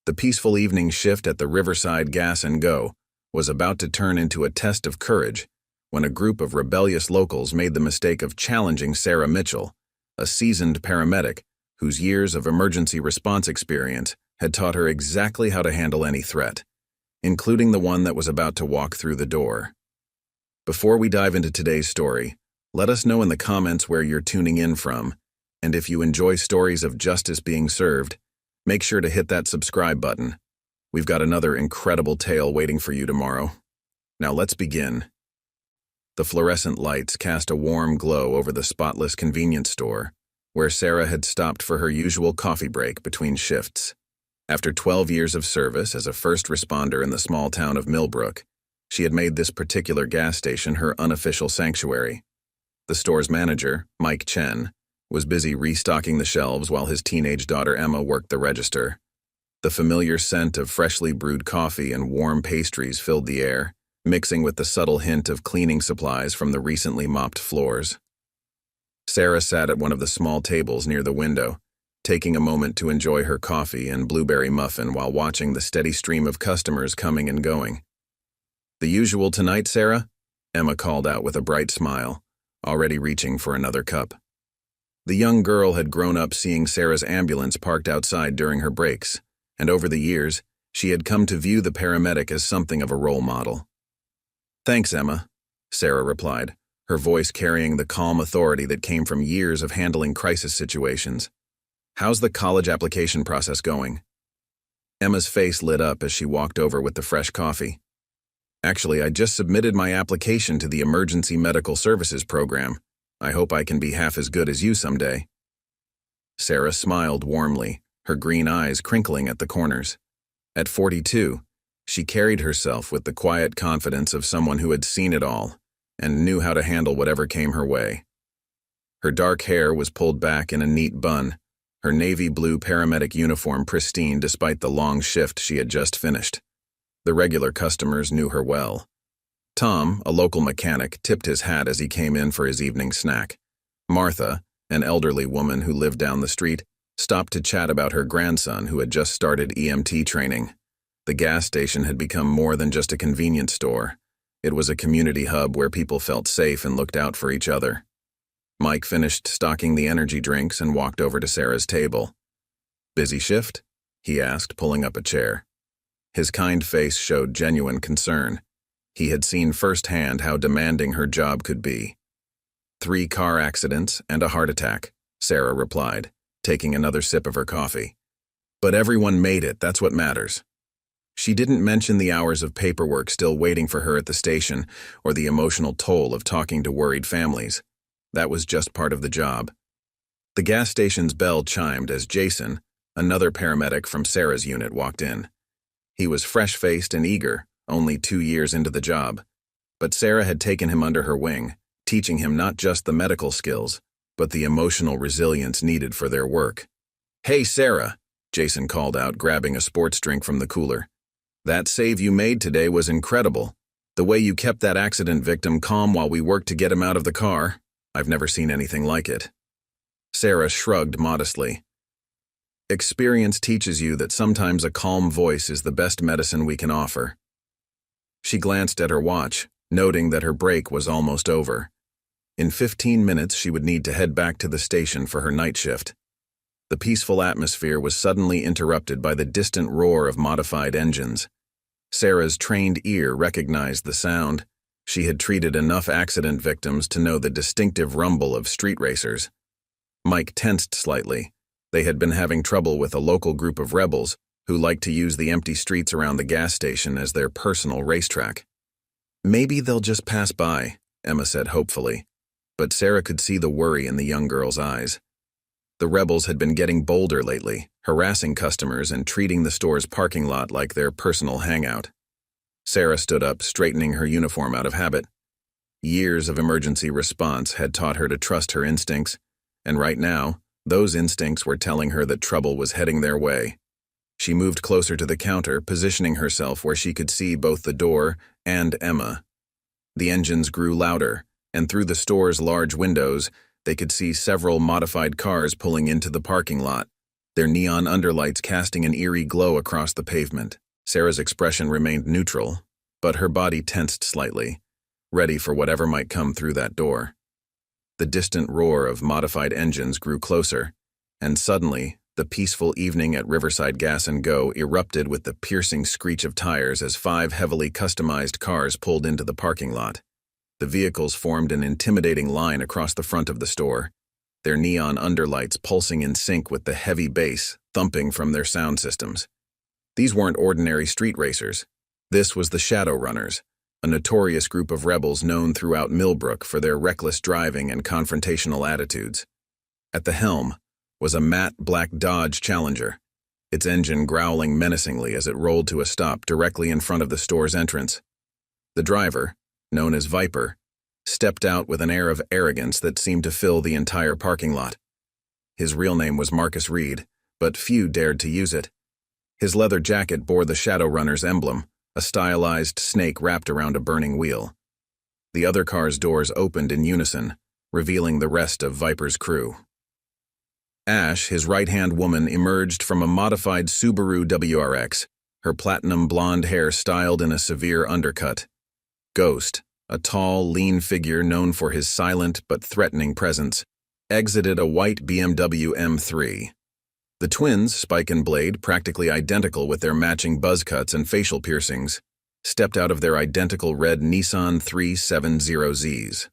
The peaceful evening shift at the Riverside Gas Go was about to turn into a test of courage when a group of rebellious locals made the mistake of challenging Sarah Mitchell, a seasoned paramedic whose years of emergency response experience had taught her exactly how to handle any threat, including the one that was about to walk through the door. Before we dive into today's story, let us know in the comments where you're tuning in from, and if you enjoy stories of justice being served, make sure to hit that subscribe button. We've got another incredible tale waiting for you tomorrow. Now let's begin. The fluorescent lights cast a warm glow over the spotless convenience store, where Sarah had stopped for her usual coffee break between shifts. After 12 years of service as a first responder in the small town of Millbrook, she had made this particular gas station her unofficial sanctuary. The store's manager, Chen, was busy restocking the shelves while his teenage daughter Emma worked the register. The familiar scent of freshly brewed coffee and warm pastries filled the air, mixing with the subtle hint of cleaning supplies from the recently mopped floors. Sarah sat at one of the small tables near the window, taking a moment to enjoy her coffee and blueberry muffin while watching the steady stream of customers coming and going. "The usual tonight, Sarah?" Emma called out with a bright smile, already reaching for another cup. The young girl had grown up seeing Sarah's ambulance parked outside during her breaks, and over the years, she had come to view the paramedic as something of a role model. "Thanks, Emma," Sarah replied, her voice carrying the calm authority that came from years of handling crisis situations. "How's the college application process going?" Emma's face lit up as she walked over with the fresh coffee. "Actually, I just submitted my application to the Emergency Medical Services program. I hope I can be half as good as you someday." Sarah smiled warmly, her green eyes crinkling at the corners. At 42, she carried herself with the quiet confidence of someone who had seen it all and knew how to handle whatever came her way. Her dark hair was pulled back in a neat bun, her navy blue paramedic uniform pristine despite the long shift she had just finished. The regular customers knew her well. Tom, a local mechanic, tipped his hat as he came in for his evening snack. Martha, an elderly woman who lived down the street, stopped to chat about her grandson who had just started EMT training. The gas station had become more than just a convenience store. It was a community hub where people felt safe and looked out for each other. Mike finished stocking the energy drinks and walked over to Sarah's table. "Busy shift?" he asked, pulling up a chair. His kind face showed genuine concern. He had seen firsthand how demanding her job could be. 3 car accidents and a heart attack," Sarah replied, taking another sip of her coffee. "But everyone made it, that's what matters." She didn't mention the hours of paperwork still waiting for her at the station or the emotional toll of talking to worried families. That was just part of the job. The gas station's bell chimed as Jason, another paramedic from Sarah's unit, walked in. He was fresh-faced and eager, only 2 years into the job, but Sarah had taken him under her wing, teaching him not just the medical skills, but the emotional resilience needed for their work. "Hey, Sarah," Jason called out, grabbing a sports drink from the cooler. "That save you made today was incredible. The way you kept that accident victim calm while we worked to get him out of the car, I've never seen anything like it." Sarah shrugged modestly. "Experience teaches you that sometimes a calm voice is the best medicine we can offer." She glanced at her watch, noting that her break was almost over. In 15 minutes, she would need to head back to the station for her night shift. The peaceful atmosphere was suddenly interrupted by the distant roar of modified engines. Sarah's trained ear recognized the sound. She had treated enough accident victims to know the distinctive rumble of street racers. Mike tensed slightly. They had been having trouble with a local group of rebels who liked to use the empty streets around the gas station as their personal racetrack. "Maybe they'll just pass by," Emma said hopefully, but Sarah could see the worry in the young girl's eyes. The rebels had been getting bolder lately, harassing customers and treating the store's parking lot like their personal hangout. Sarah stood up, straightening her uniform out of habit. Years of emergency response had taught her to trust her instincts, and right now, those instincts were telling her that trouble was heading their way. She moved closer to the counter, positioning herself where she could see both the door and Emma. The engines grew louder, and through the store's large windows, they could see several modified cars pulling into the parking lot, their neon underlights casting an eerie glow across the pavement. Sarah's expression remained neutral, but her body tensed slightly, ready for whatever might come through that door. The distant roar of modified engines grew closer, and suddenly, the peaceful evening at Riverside Gas Go erupted with the piercing screech of tires as 5 heavily customized cars pulled into the parking lot. The vehicles formed an intimidating line across the front of the store, their neon underlights pulsing in sync with the heavy bass thumping from their sound systems. These weren't ordinary street racers. This was the Shadow Runners, a notorious group of rebels known throughout Millbrook for their reckless driving and confrontational attitudes. At the helm was a matte black Dodge Challenger, its engine growling menacingly as it rolled to a stop directly in front of the store's entrance. The driver, known as Viper, stepped out with an air of arrogance that seemed to fill the entire parking lot. His real name was Marcus Reed, but few dared to use it. His leather jacket bore the Shadowrunner's emblem, a stylized snake wrapped around a burning wheel. The other car's doors opened in unison, revealing the rest of Viper's crew. Ash, his right-hand woman, emerged from a modified Subaru WRX, her platinum blonde hair styled in a severe undercut. Ghost, a tall, lean figure known for his silent but threatening presence, exited a white BMW M3. The twins, Spike and Blade, practically identical with their matching buzz cuts and facial piercings, stepped out of their identical red Nissan 370Zs.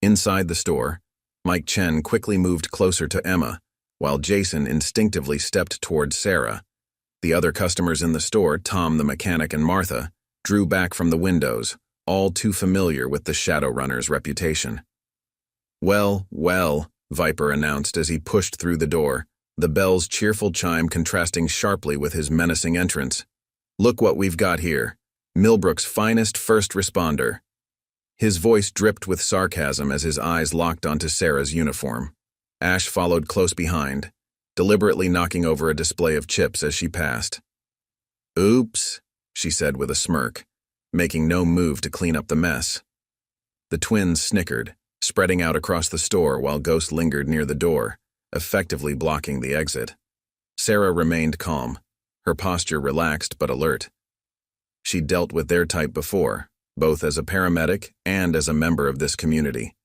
Inside the store, Mike Chen quickly moved closer to Emma, while Jason instinctively stepped toward Sarah. The other customers in the store, Tom the mechanic and Martha, drew back from the windows, all too familiar with the Shadowrunner's reputation. "Well, well," Viper announced as he pushed through the door, the bell's cheerful chime contrasting sharply with his menacing entrance. "Look what we've got here. Millbrook's finest first responder." His voice dripped with sarcasm as his eyes locked onto Sarah's uniform. Ash followed close behind, deliberately knocking over a display of chips as she passed. "Oops," she said with a smirk, making no move to clean up the mess. The twins snickered, spreading out across the store while Ghost lingered near the door, effectively blocking the exit. Sarah remained calm, her posture relaxed but alert. She'd dealt with their type before, both as a paramedic and as a member of this community.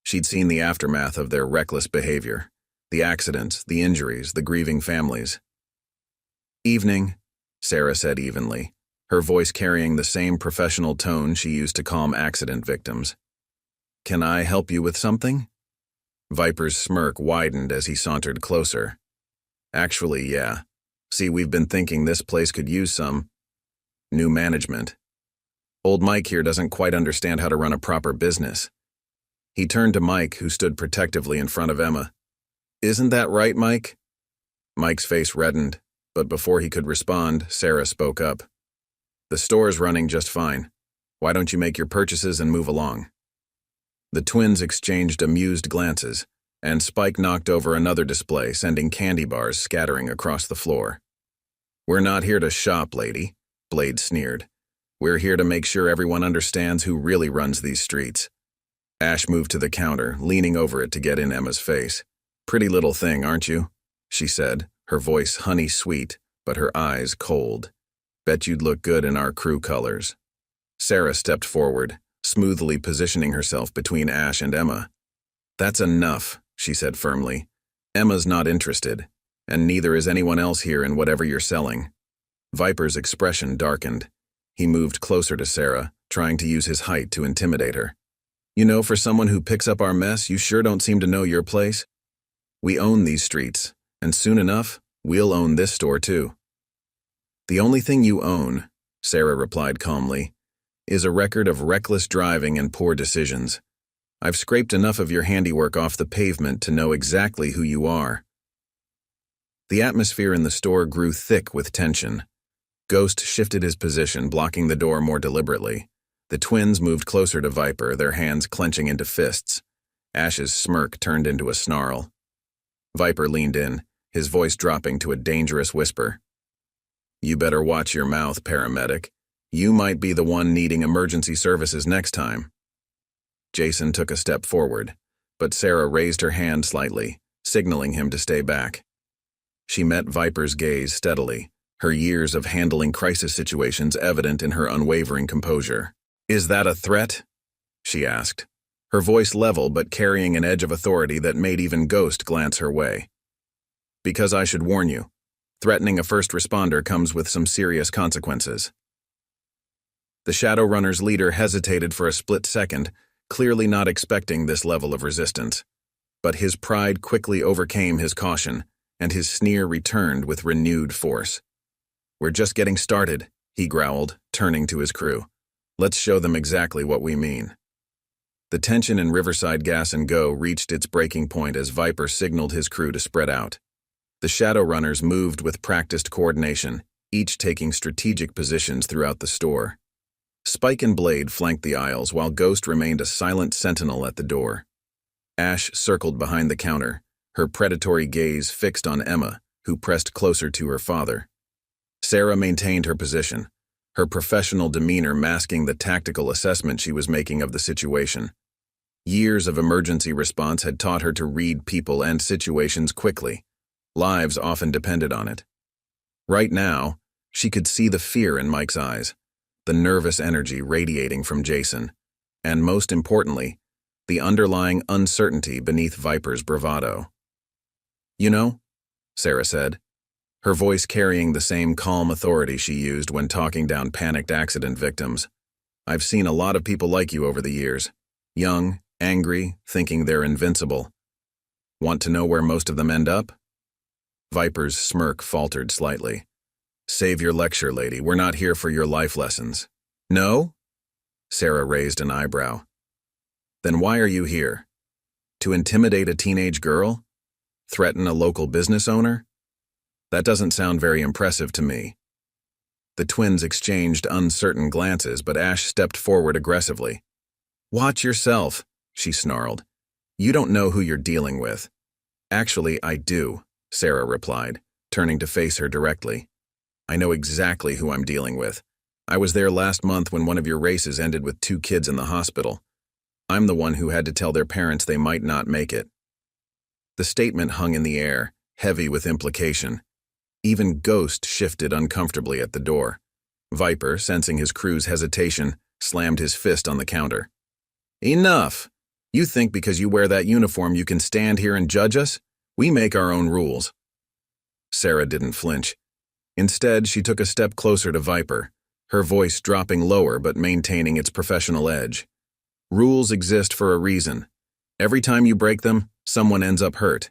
She'd seen the aftermath of their reckless behavior, the accidents, the injuries, the grieving families. "Evening," Sarah said evenly, her voice carrying the same professional tone she used to calm accident victims. "Can I help you with something?" Viper's smirk widened as he sauntered closer. "Actually, yeah. See, we've been thinking this place could use some new management. Old Mike here doesn't quite understand how to run a proper business." He turned to Mike, who stood protectively in front of Emma. "Isn't that right, Mike?" Mike's face reddened, but before he could respond, Sarah spoke up. "The store's running just fine. Why don't you make your purchases and move along?" The twins exchanged amused glances, and Spike knocked over another display, sending candy bars scattering across the floor. "We're not here to shop, lady," Blade sneered. "We're here to make sure everyone understands who really runs these streets." Ash moved to the counter, leaning over it to get in Emma's face. "Pretty little thing, aren't you?" she said, her voice honey-sweet, but her eyes cold. "Bet you'd look good in our crew colors." Sarah stepped forward, smoothly positioning herself between Ash and Emma. "That's enough," she said firmly. "Emma's not interested, and neither is anyone else here in whatever you're selling." Viper's expression darkened. He moved closer to Sarah, trying to use his height to intimidate her. "You know, for someone who picks up our mess, you sure don't seem to know your place. We own these streets, and soon enough, we'll own this store too." "The only thing you own," Sarah replied calmly, "is a record of reckless driving and poor decisions. I've scraped enough of your handiwork off the pavement to know exactly who you are." The atmosphere in the store grew thick with tension. Ghost shifted his position, blocking the door more deliberately. The twins moved closer to Viper, their hands clenching into fists. Ash's smirk turned into a snarl. Viper leaned in, his voice dropping to a dangerous whisper. "You better watch your mouth, paramedic. You might be the one needing emergency services next time." Jason took a step forward, but Sarah raised her hand slightly, signaling him to stay back. She met Viper's gaze steadily, her years of handling crisis situations evident in her unwavering composure. "Is that a threat?" she asked, her voice level but carrying an edge of authority that made even Ghost glance her way. "Because I should warn you, threatening a first responder comes with some serious consequences." The Shadowrunner's leader hesitated for a split second, clearly not expecting this level of resistance. But his pride quickly overcame his caution, and his sneer returned with renewed force. "We're just getting started," he growled, turning to his crew. "Let's show them exactly what we mean." The tension in Riverside Gas Go reached its breaking point as Viper signaled his crew to spread out. The Shadowrunners moved with practiced coordination, each taking strategic positions throughout the store. Spike and Blade flanked the aisles while Ghost remained a silent sentinel at the door. Ash circled behind the counter, her predatory gaze fixed on Emma, who pressed closer to her father. Sarah maintained her position, her professional demeanor masking the tactical assessment she was making of the situation. Years of emergency response had taught her to read people and situations quickly. Lives often depended on it. Right now, she could see the fear in Mike's eyes, the nervous energy radiating from Jason, and most importantly, the underlying uncertainty beneath Viper's bravado. "You know," Sarah said, her voice carrying the same calm authority she used when talking down panicked accident victims, "I've seen a lot of people like you over the years. Young, angry, thinking they're invincible. Want to know where most of them end up?" Viper's smirk faltered slightly. "Save your lecture, lady. We're not here for your life lessons." "No?" Sarah raised an eyebrow. "Then why are you here? To intimidate a teenage girl? Threaten a local business owner? That doesn't sound very impressive to me." The twins exchanged uncertain glances, but Ash stepped forward aggressively. "Watch yourself," she snarled. "You don't know who you're dealing with." "Actually, I do," Sarah replied, turning to face her directly. "I know exactly who I'm dealing with. I was there last month when one of your races ended with 2 kids in the hospital. I'm the one who had to tell their parents they might not make it." The statement hung in the air, heavy with implication. Even Ghost shifted uncomfortably at the door. Viper, sensing his crew's hesitation, slammed his fist on the counter. "Enough! You think because you wear that uniform you can stand here and judge us? We make our own rules." Sarah didn't flinch. Instead, she took a step closer to Viper, her voice dropping lower but maintaining its professional edge. "Rules exist for a reason. Every time you break them, someone ends up hurt.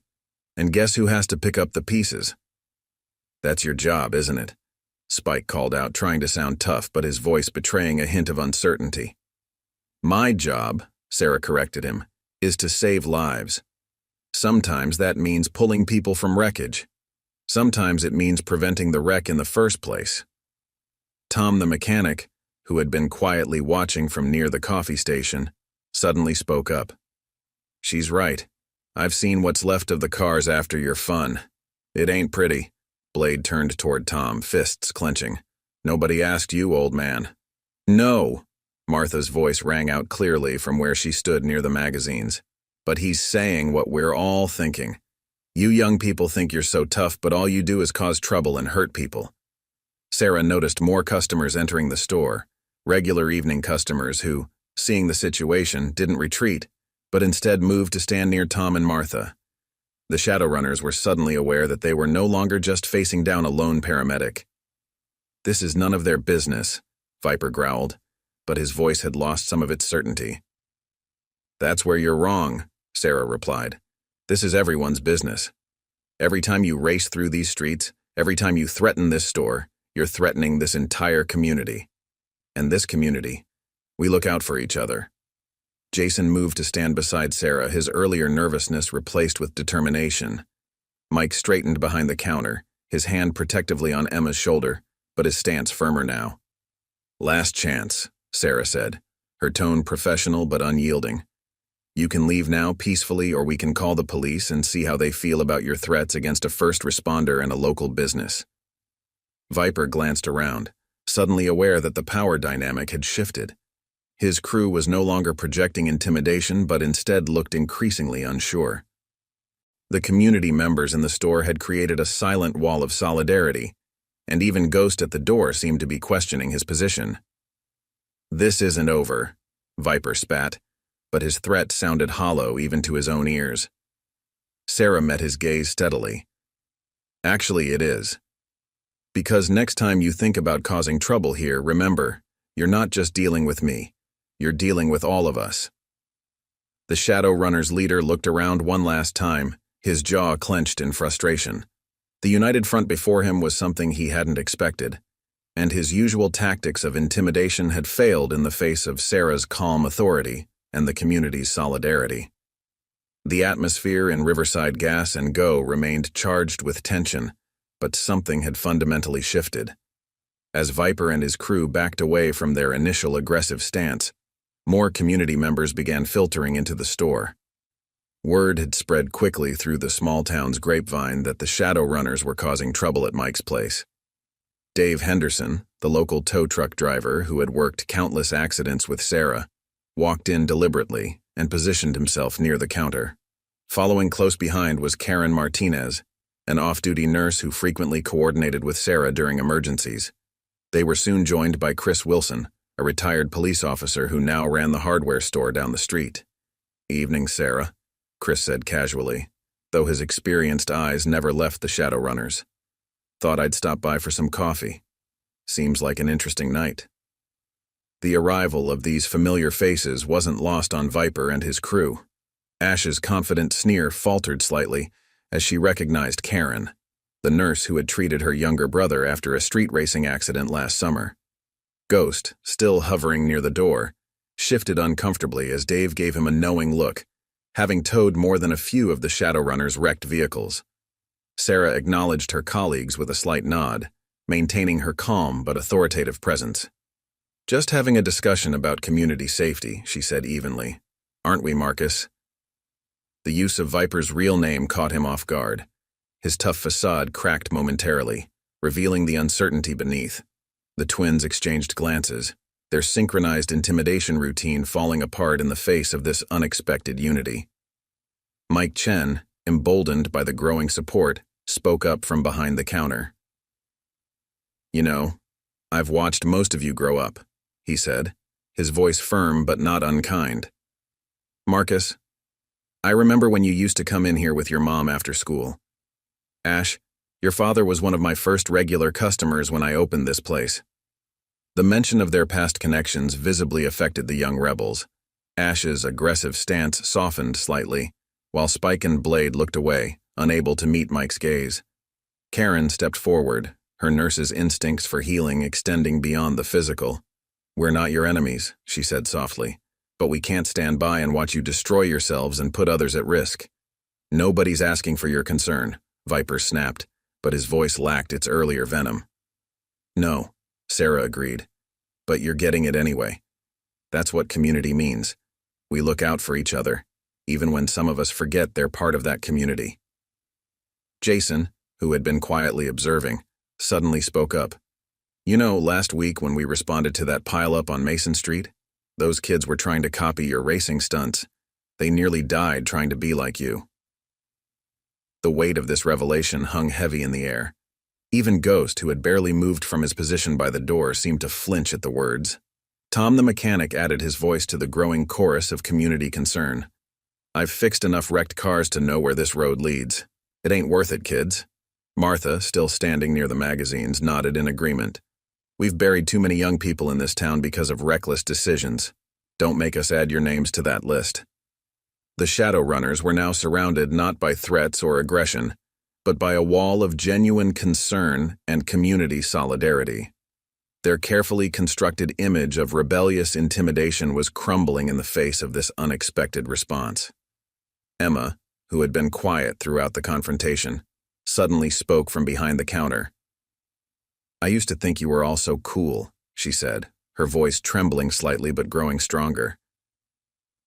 And guess who has to pick up the pieces?" "That's your job, isn't it?" Spike called out, trying to sound tough, but his voice betraying a hint of uncertainty. "My job," Sarah corrected him, "is to save lives. Sometimes that means pulling people from wreckage. Sometimes it means preventing the wreck in the first place." Tom the mechanic, who had been quietly watching from near the coffee station, suddenly spoke up. "She's right. I've seen what's left of the cars after your fun. It ain't pretty." Blade turned toward Tom, fists clenching. "Nobody asked you, old man." "No," Martha's voice rang out clearly from where she stood near the magazines. "But he's saying what we're all thinking. You young people think you're so tough, but all you do is cause trouble and hurt people." Sarah noticed more customers entering the store, regular evening customers who, seeing the situation, didn't retreat, but instead moved to stand near Tom and Martha. The Shadowrunners were suddenly aware that they were no longer just facing down a lone paramedic. "This is none of their business," Viper growled, but his voice had lost some of its certainty. "That's where you're wrong," Sarah replied. "This is everyone's business. Every time you race through these streets, every time you threaten this store, you're threatening this entire community. And this community, we look out for each other." Jason moved to stand beside Sarah, his earlier nervousness replaced with determination. Mike straightened behind the counter, his hand protectively on Emma's shoulder, but his stance firmer now. "Last chance," Sarah said, her tone professional but unyielding. "You can leave now peacefully, or we can call the police and see how they feel about your threats against a first responder and a local business." Viper glanced around, suddenly aware that the power dynamic had shifted. His crew was no longer projecting intimidation, but instead looked increasingly unsure. The community members in the store had created a silent wall of solidarity, and even Ghost at the door seemed to be questioning his position. "This isn't over," Viper spat, but his threat sounded hollow even to his own ears. Sarah met his gaze steadily. "Actually, it is. Because next time you think about causing trouble here, remember, you're not just dealing with me. You're dealing with all of us." The Shadowrunners' leader looked around one last time, his jaw clenched in frustration. The united front before him was something he hadn't expected, and his usual tactics of intimidation had failed in the face of Sarah's calm authority and the community's solidarity. The atmosphere in Riverside Gas Go remained charged with tension, but something had fundamentally shifted. As Viper and his crew backed away from their initial aggressive stance, more community members began filtering into the store. Word had spread quickly through the small town's grapevine that the Shadowrunners were causing trouble at Mike's place. Dave Henderson, the local tow truck driver who had worked countless accidents with Sarah, walked in deliberately and positioned himself near the counter. Following close behind was Karen Martinez, an off-duty nurse who frequently coordinated with Sarah during emergencies. They were soon joined by Chris Wilson, a retired police officer who now ran the hardware store down the street. "Evening, Sarah," Chris said casually, though his experienced eyes never left the Shadowrunners. "Thought I'd stop by for some coffee. Seems like an interesting night." The arrival of these familiar faces wasn't lost on Viper and his crew. Ash's confident sneer faltered slightly as she recognized Karen, the nurse who had treated her younger brother after a street racing accident last summer. Ghost, still hovering near the door, shifted uncomfortably as Dave gave him a knowing look, having towed more than a few of the Shadowrunners' wrecked vehicles. Sarah acknowledged her colleagues with a slight nod, maintaining her calm but authoritative presence. "Just having a discussion about community safety," she said evenly. "Aren't we, Marcus?" The use of Viper's real name caught him off guard. His tough facade cracked momentarily, revealing the uncertainty beneath. The twins exchanged glances, their synchronized intimidation routine falling apart in the face of this unexpected unity. Mike Chen, emboldened by the growing support, spoke up from behind the counter. "You know, I've watched most of you grow up," he said, his voice firm but not unkind. "Marcus, I remember when you used to come in here with your mom after school. Ash, your father was one of my first regular customers when I opened this place." The mention of their past connections visibly affected the young rebels. Ash's aggressive stance softened slightly, while Spike and Blade looked away, unable to meet Mike's gaze. Karen stepped forward, her nurse's instincts for healing extending beyond the physical. "We're not your enemies," she said softly, "but we can't stand by and watch you destroy yourselves and put others at risk." "Nobody's asking for your concern," Viper snapped, but his voice lacked its earlier venom. "No," Sarah agreed, "but you're getting it anyway. That's what community means. We look out for each other, even when some of us forget they're part of that community." Jason, who had been quietly observing, suddenly spoke up. "You know, last week when we responded to that pileup on Mason Street, those kids were trying to copy your racing stunts. They nearly died trying to be like you." The weight of this revelation hung heavy in the air. Even Ghost, who had barely moved from his position by the door, seemed to flinch at the words. Tom the mechanic added his voice to the growing chorus of community concern. "I've fixed enough wrecked cars to know where this road leads. It ain't worth it, kids." Martha, still standing near the magazines, nodded in agreement. "We've buried too many young people in this town because of reckless decisions. Don't make us add your names to that list." The Shadowrunners were now surrounded not by threats or aggression, but by a wall of genuine concern and community solidarity. Their carefully constructed image of rebellious intimidation was crumbling in the face of this unexpected response. Emma, who had been quiet throughout the confrontation, suddenly spoke from behind the counter. "I used to think you were all so cool," she said, her voice trembling slightly but growing stronger.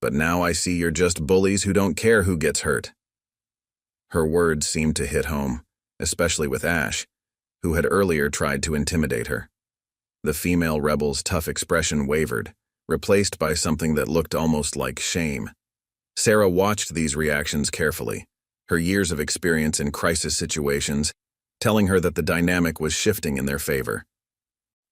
"But now I see you're just bullies who don't care who gets hurt." Her words seemed to hit home, especially with Ash, who had earlier tried to intimidate her. The female rebel's tough expression wavered, replaced by something that looked almost like shame. Sarah watched these reactions carefully, her years of experience in crisis situations telling her that the dynamic was shifting in their favor.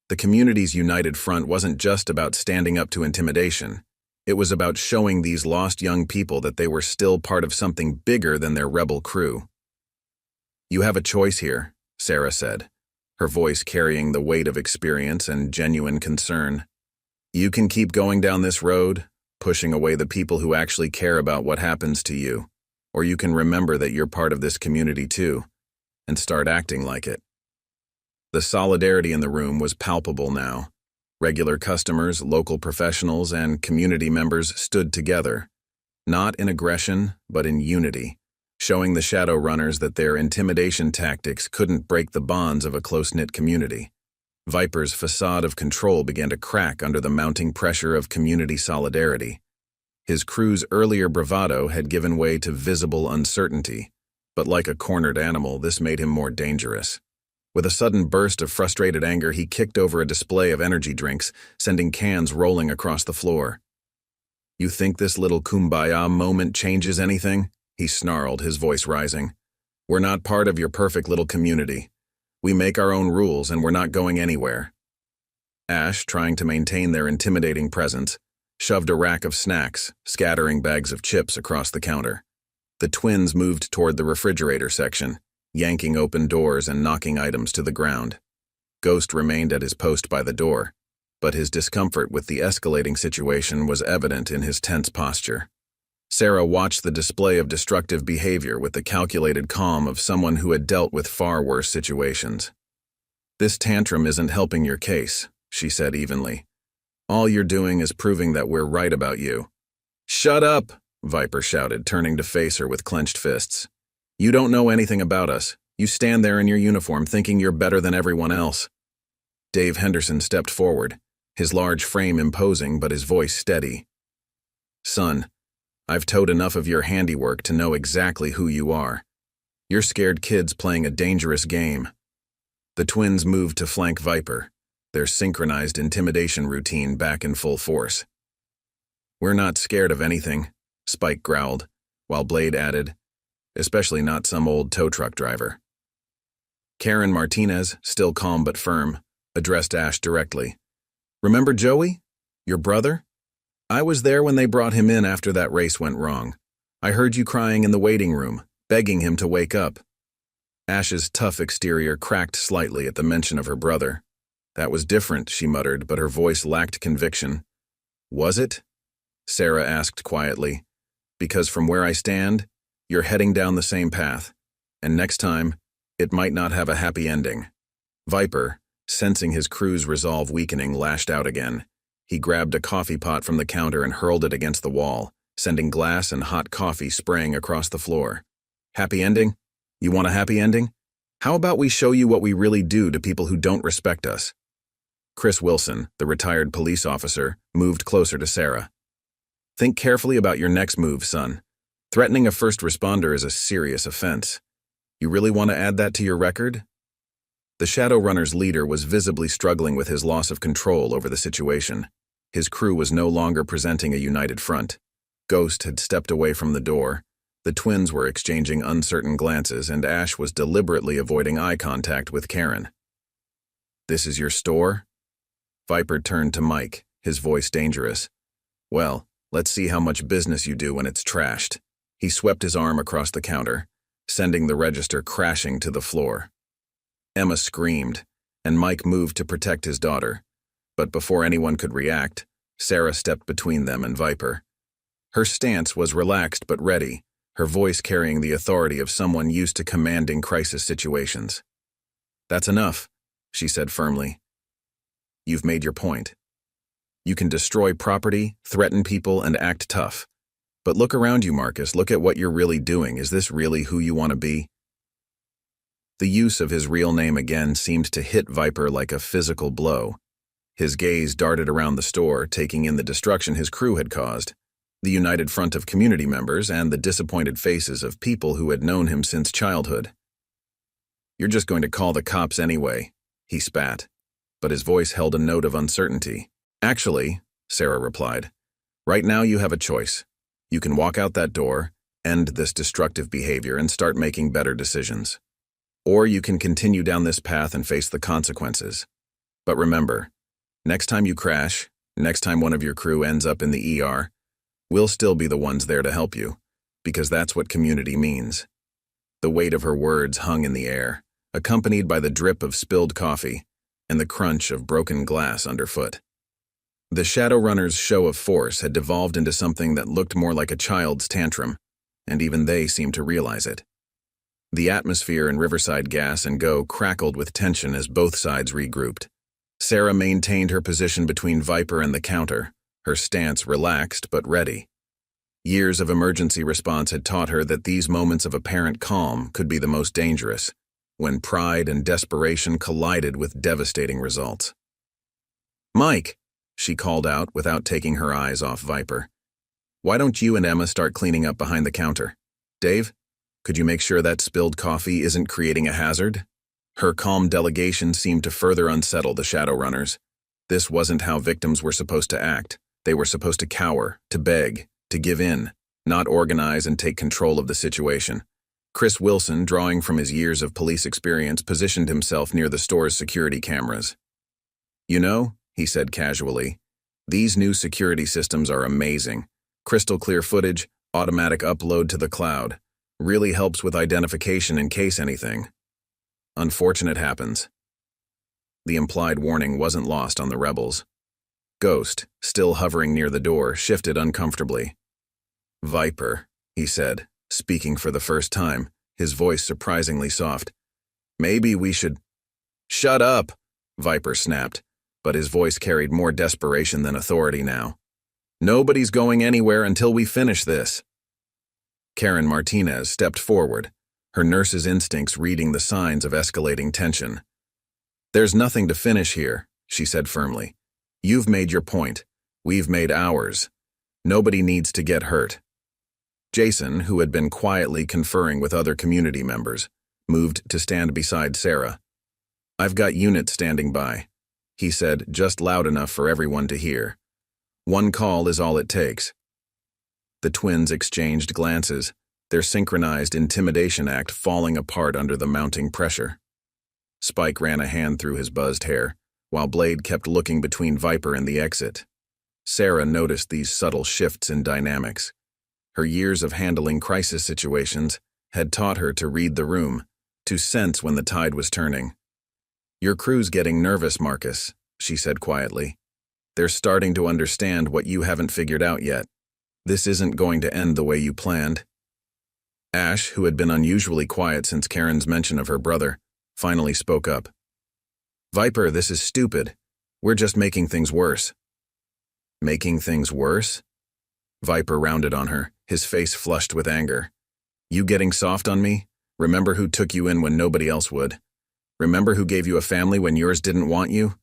The community's united front wasn't just about standing up to intimidation. It was about showing these lost young people that they were still part of something bigger than their rebel crew. "You have a choice here," Sarah said, her voice carrying the weight of experience and genuine concern. "You can keep going down this road, pushing away the people who actually care about what happens to you, or you can remember that you're part of this community too, and start acting like it." The solidarity in the room was palpable now. Regular customers, local professionals, and community members stood together, not in aggression, but in unity, showing the shadow runners that their intimidation tactics couldn't break the bonds of a close-knit community. Viper's facade of control began to crack under the mounting pressure of community solidarity. His crew's earlier bravado had given way to visible uncertainty, but like a cornered animal, this made him more dangerous. With a sudden burst of frustrated anger, he kicked over a display of energy drinks, sending cans rolling across the floor. "You think this little kumbaya moment changes anything?" he snarled, his voice rising. "We're not part of your perfect little community. We make our own rules and we're not going anywhere." Ash, trying to maintain their intimidating presence, shoved a rack of snacks, scattering bags of chips across the counter. The twins moved toward the refrigerator section, yanking open doors and knocking items to the ground. Ghost remained at his post by the door, but his discomfort with the escalating situation was evident in his tense posture. Sarah watched the display of destructive behavior with the calculated calm of someone who had dealt with far worse situations. "This tantrum isn't helping your case," she said evenly. "All you're doing is proving that we're right about you." "Shut up!" Viper shouted, turning to face her with clenched fists. "You don't know anything about us. You stand there in your uniform thinking you're better than everyone else." Dave Henderson stepped forward, his large frame imposing but his voice steady. "Son, I've towed enough of your handiwork to know exactly who you are. You're scared kids playing a dangerous game." The twins moved to flank Viper, their synchronized intimidation routine back in full force. "We're not scared of anything," Spike growled, while Blade added, "especially not some old tow truck driver." Karen Martinez, still calm but firm, addressed Ash directly. "Remember Joey? Your brother? I was there when they brought him in after that race went wrong. I heard you crying in the waiting room, begging him to wake up." Ash's tough exterior cracked slightly at the mention of her brother. "That was different," she muttered, but her voice lacked conviction. "Was it?" Sarah asked quietly. "Because from where I stand, you're heading down the same path, and next time, it might not have a happy ending." Viper, sensing his crew's resolve weakening, lashed out again. He grabbed a coffee pot from the counter and hurled it against the wall, sending glass and hot coffee spraying across the floor. "Happy ending? You want a happy ending? How about we show you what we really do to people who don't respect us?" Chris Wilson, the retired police officer, moved closer to Sarah. "Think carefully about your next move, son. Threatening a first responder is a serious offense. You really want to add that to your record?" The Shadowrunner's leader was visibly struggling with his loss of control over the situation. His crew was no longer presenting a united front. Ghost had stepped away from the door. The twins were exchanging uncertain glances, and Ash was deliberately avoiding eye contact with Karen. "This is your store?" Viper turned to Mike, his voice dangerous. "Well, let's see how much business you do when it's trashed." He swept his arm across the counter, sending the register crashing to the floor. Emma screamed, and Mike moved to protect his daughter. But before anyone could react, Sarah stepped between them and Viper. Her stance was relaxed but ready, her voice carrying the authority of someone used to commanding crisis situations. "That's enough," she said firmly. "You've made your point. You can destroy property, threaten people, and act tough. But look around you, Marcus. Look at what you're really doing. Is this really who you want to be?" The use of his real name again seemed to hit Viper like a physical blow. His gaze darted around the store, taking in the destruction his crew had caused, the united front of community members, and the disappointed faces of people who had known him since childhood. "You're just going to call the cops anyway," he spat, but his voice held a note of uncertainty. "Actually," Sarah replied, "right now you have a choice. You can walk out that door, end this destructive behavior and start making better decisions. Or you can continue down this path and face the consequences. But remember, next time you crash, next time one of your crew ends up in the ER, we'll still be the ones there to help you, because that's what community means. The weight of her words hung in the air, accompanied by the drip of spilled coffee and the crunch of broken glass underfoot. The Shadowrunner's show of force had devolved into something that looked more like a child's tantrum, and even they seemed to realize it. The atmosphere in Riverside Gas Go crackled with tension as both sides regrouped. Sarah maintained her position between Viper and the counter, her stance relaxed but ready. Years of emergency response had taught her that these moments of apparent calm could be the most dangerous, when pride and desperation collided with devastating results. "Mike," she called out without taking her eyes off Viper. "Why don't you and Emma start cleaning up behind the counter? Dave, could you make sure that spilled coffee isn't creating a hazard?" Her calm delegation seemed to further unsettle the Shadowrunners. This wasn't how victims were supposed to act. They were supposed to cower, to beg, to give in, not organize and take control of the situation. Chris Wilson, drawing from his years of police experience, positioned himself near the store's security cameras. "You know," he said casually, "these new security systems are amazing. Crystal clear footage, automatic upload to the cloud. Really helps with identification in case anything unfortunate happens." The implied warning wasn't lost on the rebels. Ghost, still hovering near the door, shifted uncomfortably. "Viper," he said, speaking for the first time, his voice surprisingly soft. "Maybe we should—" "Shut up," Viper snapped, but his voice carried more desperation than authority now. "Nobody's going anywhere until we finish this." Karen Martinez stepped forward, her nurse's instincts reading the signs of escalating tension. "There's nothing to finish here," she said firmly. "You've made your point. We've made ours. Nobody needs to get hurt." Jason, who had been quietly conferring with other community members, moved to stand beside Sarah. "I've got units standing by," he said, just loud enough for everyone to hear. "One call is all it takes." The twins exchanged glances, their synchronized intimidation act falling apart under the mounting pressure. Spike ran a hand through his buzzed hair, while Blade kept looking between Viper and the exit. Sarah noticed these subtle shifts in dynamics. Her years of handling crisis situations had taught her to read the room, to sense when the tide was turning. "Your crew's getting nervous, Marcus," she said quietly. "They're starting to understand what you haven't figured out yet. This isn't going to end the way you planned." Ash, who had been unusually quiet since Karen's mention of her brother, finally spoke up. "Viper, this is stupid. We're just making things worse." "Making things worse?" Viper rounded on her, his face flushed with anger. "You getting soft on me? Remember who took you in when nobody else would? Remember who gave you a family when yours didn't want you?"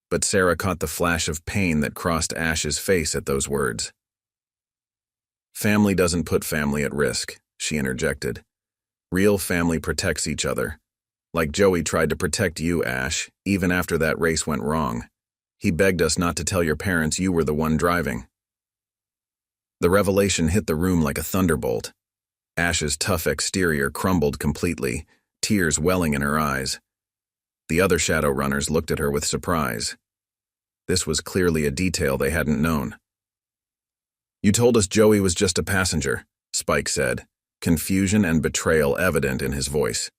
But Sarah caught the flash of pain that crossed Ash's face at those words. "Family doesn't put family at risk," she interjected. "Real family protects each other. Like Joey tried to protect you, Ash, even after that race went wrong. He begged us not to tell your parents you were the one driving." The revelation hit the room like a thunderbolt. Ash's tough exterior crumbled completely, tears welling in her eyes. The other Shadowrunners looked at her with surprise. This was clearly a detail they hadn't known. "You told us Joey was just a passenger," Spike said, confusion and betrayal evident in his voice.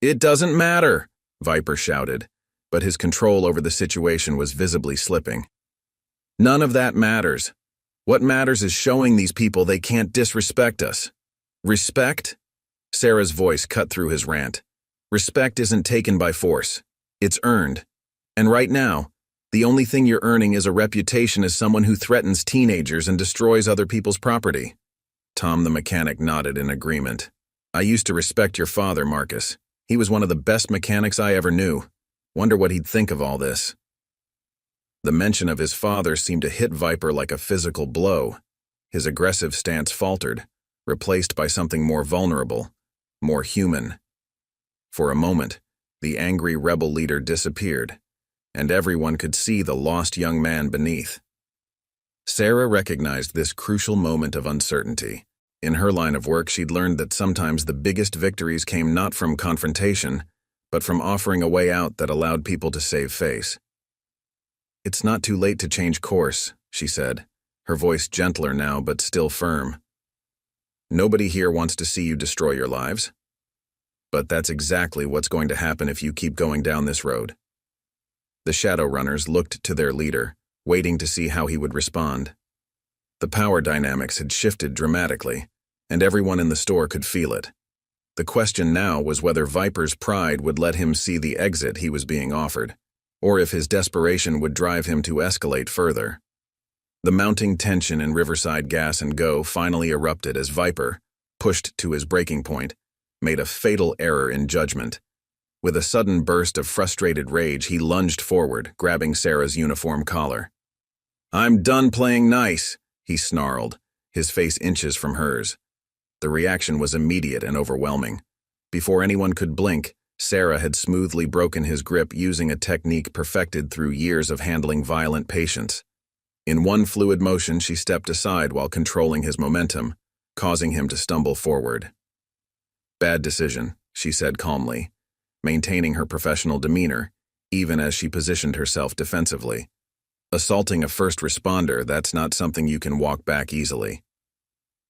"It doesn't matter," Viper shouted, but his control over the situation was visibly slipping. "None of that matters. What matters is showing these people they can't disrespect us." "Respect?" Sarah's voice cut through his rant. "Respect isn't taken by force. It's earned. And right now, the only thing you're earning is a reputation as someone who threatens teenagers and destroys other people's property." Tom the mechanic nodded in agreement. "I used to respect your father, Marcus. He was one of the best mechanics I ever knew. Wonder what he'd think of all this." The mention of his father seemed to hit Viper like a physical blow. His aggressive stance faltered, replaced by something more vulnerable, more human. For a moment, the angry rebel leader disappeared, and everyone could see the lost young man beneath. Sarah recognized this crucial moment of uncertainty, In her line of work, she'd learned that sometimes the biggest victories came not from confrontation, but from offering a way out that allowed people to save face. "It's not too late to change course," she said, her voice gentler now but still firm. "Nobody here wants to see you destroy your lives. But that's exactly what's going to happen if you keep going down this road." The Shadowrunners looked to their leader, waiting to see how he would respond. The power dynamics had shifted dramatically, and everyone in the store could feel it. The question now was whether Viper's pride would let him see the exit he was being offered, or if his desperation would drive him to escalate further. The mounting tension in Riverside Gas Go finally erupted as Viper, pushed to his breaking point, made a fatal error in judgment. With a sudden burst of frustrated rage, he lunged forward, grabbing Sarah's uniform collar. "I'm done playing nice," he snarled, his face inches from hers. The reaction was immediate and overwhelming. Before anyone could blink, Sarah had smoothly broken his grip using a technique perfected through years of handling violent patients. In one fluid motion, she stepped aside while controlling his momentum, causing him to stumble forward. "Bad decision," she said calmly, maintaining her professional demeanor, even as she positioned herself defensively. "Assaulting a first responder, that's not something you can walk back easily."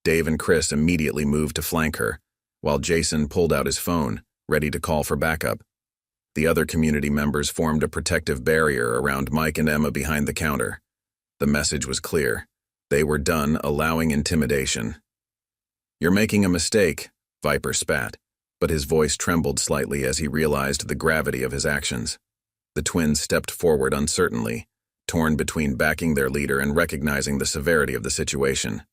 Dave and Chris immediately moved to flank her, while Jason pulled out his phone, ready to call for backup. The other community members formed a protective barrier around Mike and Emma behind the counter. The message was clear. They were done allowing intimidation. "You're making a mistake," Viper spat, but his voice trembled slightly as he realized the gravity of his actions. The twins stepped forward uncertainly, torn between backing their leader and recognizing the severity of the situation.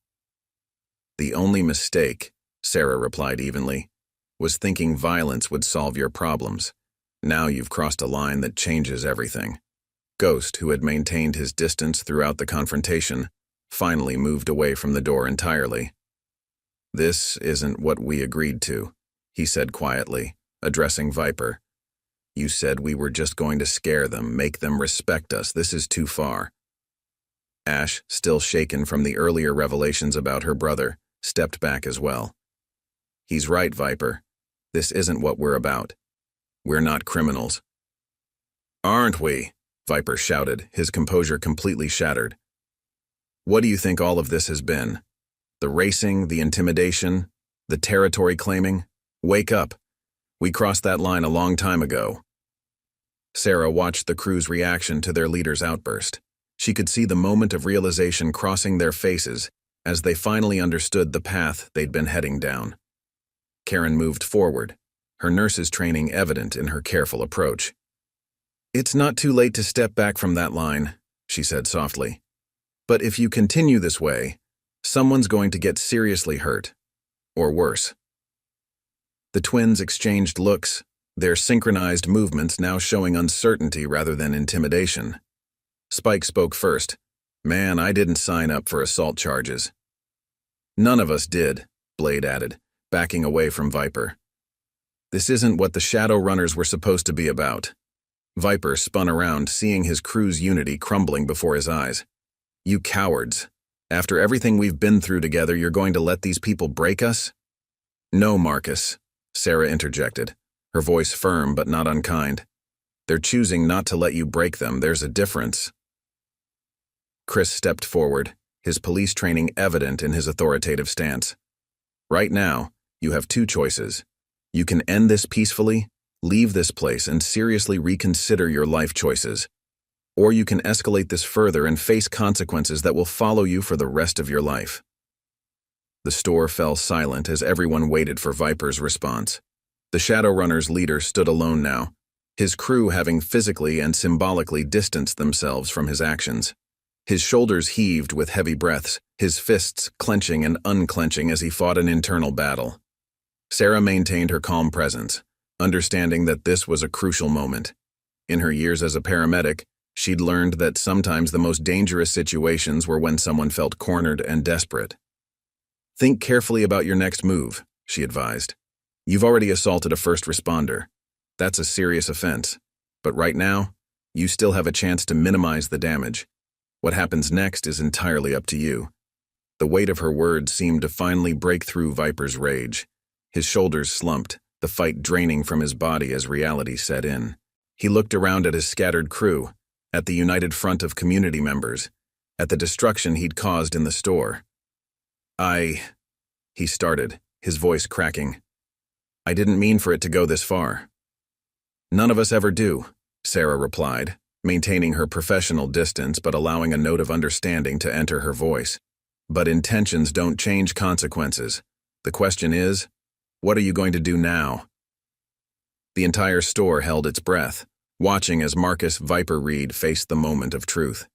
"The only mistake," Sarah replied evenly, "was thinking violence would solve your problems. Now you've crossed a line that changes everything." Ghost, who had maintained his distance throughout the confrontation, finally moved away from the door entirely. "This isn't what we agreed to," he said quietly, addressing Viper. "You said we were just going to scare them, make them respect us. This is too far." Ash, still shaken from the earlier revelations about her brother, stepped back as well. "He's right, Viper. This isn't what we're about. We're not criminals." "Aren't we?" Viper shouted, his composure completely shattered. "What do you think all of this has been? The racing, the intimidation, the territory claiming? Wake up. We crossed that line a long time ago." Sarah watched the crew's reaction to their leader's outburst. She could see the moment of realization crossing their faces as they finally understood the path they'd been heading down. Karen moved forward, her nurse's training evident in her careful approach. "It's not too late to step back from that line," she said softly. "But if you continue this way, someone's going to get seriously hurt, or worse." The twins exchanged looks, their synchronized movements now showing uncertainty rather than intimidation. Spike spoke first. "Man, I didn't sign up for assault charges." "None of us did," Blade added, backing away from Viper. "This isn't what the Shadowrunners were supposed to be about." Viper spun around, seeing his crew's unity crumbling before his eyes. "You cowards. After everything we've been through together, you're going to let these people break us?" "No, Marcus," Sarah interjected, her voice firm but not unkind. "They're choosing not to let you break them. There's a difference." Chris stepped forward, his police training evident in his authoritative stance. "Right now, you have two choices. You can end this peacefully, leave this place, and seriously reconsider your life choices. Or you can escalate this further and face consequences that will follow you for the rest of your life." The store fell silent as everyone waited for Viper's response. The Shadowrunners' leader stood alone now, his crew having physically and symbolically distanced themselves from his actions. His shoulders heaved with heavy breaths, his fists clenching and unclenching as he fought an internal battle. Sarah maintained her calm presence, understanding that this was a crucial moment. In her years as a paramedic, she'd learned that sometimes the most dangerous situations were when someone felt cornered and desperate. "Think carefully about your next move," she advised. "You've already assaulted a first responder. That's a serious offense. But right now, you still have a chance to minimize the damage. What happens next is entirely up to you." The weight of her words seemed to finally break through Viper's rage. His shoulders slumped, the fight draining from his body as reality set in. He looked around at his scattered crew, at the united front of community members, at the destruction he'd caused in the store. He started, his voice cracking. I didn't mean for it to go this far. None of us ever do, Sarah replied, maintaining her professional distance but allowing a note of understanding to enter her voice. But intentions don't change consequences. The question is, what are you going to do now? The entire store held its breath, watching as Marcus Viper Reed faced the moment of truth.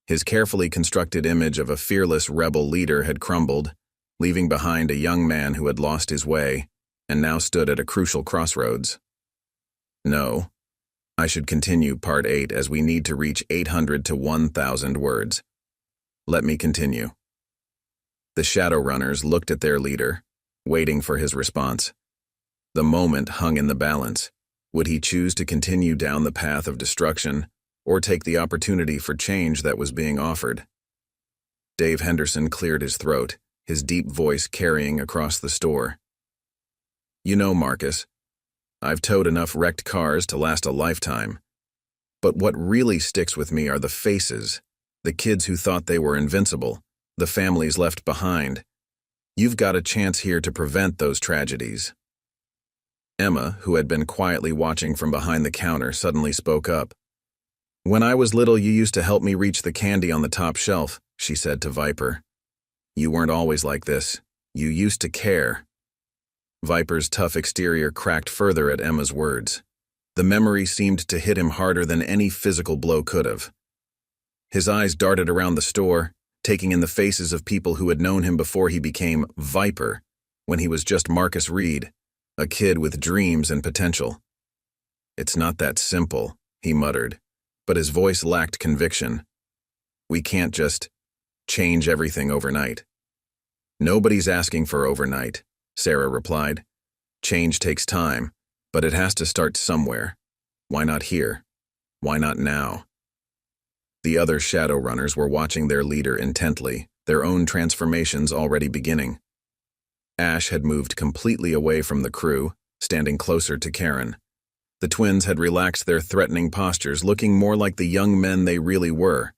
His carefully constructed image of a fearless rebel leader had crumbled, leaving behind a young man who had lost his way and now stood at a crucial crossroads. No, I should continue Part 8 as we need to reach 800 to 1,000 words. Let me continue. The Shadowrunners looked at their leader, waiting for his response. The moment hung in the balance. Would he choose to continue down the path of destruction, or take the opportunity for change that was being offered? Dave Henderson cleared his throat, his deep voice carrying across the store. You know, Marcus, I've towed enough wrecked cars to last a lifetime. But what really sticks with me are the faces, the kids who thought they were invincible, the families left behind. You've got a chance here to prevent those tragedies. Emma, who had been quietly watching from behind the counter, suddenly spoke up. When I was little, you used to help me reach the candy on the top shelf, she said to Viper. You weren't always like this. You used to care. Viper's tough exterior cracked further at Emma's words. The memory seemed to hit him harder than any physical blow could have. His eyes darted around the store, taking in the faces of people who had known him before he became Viper, when he was just Marcus Reed, a kid with dreams and potential. It's not that simple, he muttered, but his voice lacked conviction. We can't just change everything overnight. Nobody's asking for overnight, Sarah replied. Change takes time, but it has to start somewhere. Why not here? Why not now? The other Shadowrunners were watching their leader intently, their own transformations already beginning. Ash had moved completely away from the crew, standing closer to Karen. The twins had relaxed their threatening postures, looking more like the young men they really were.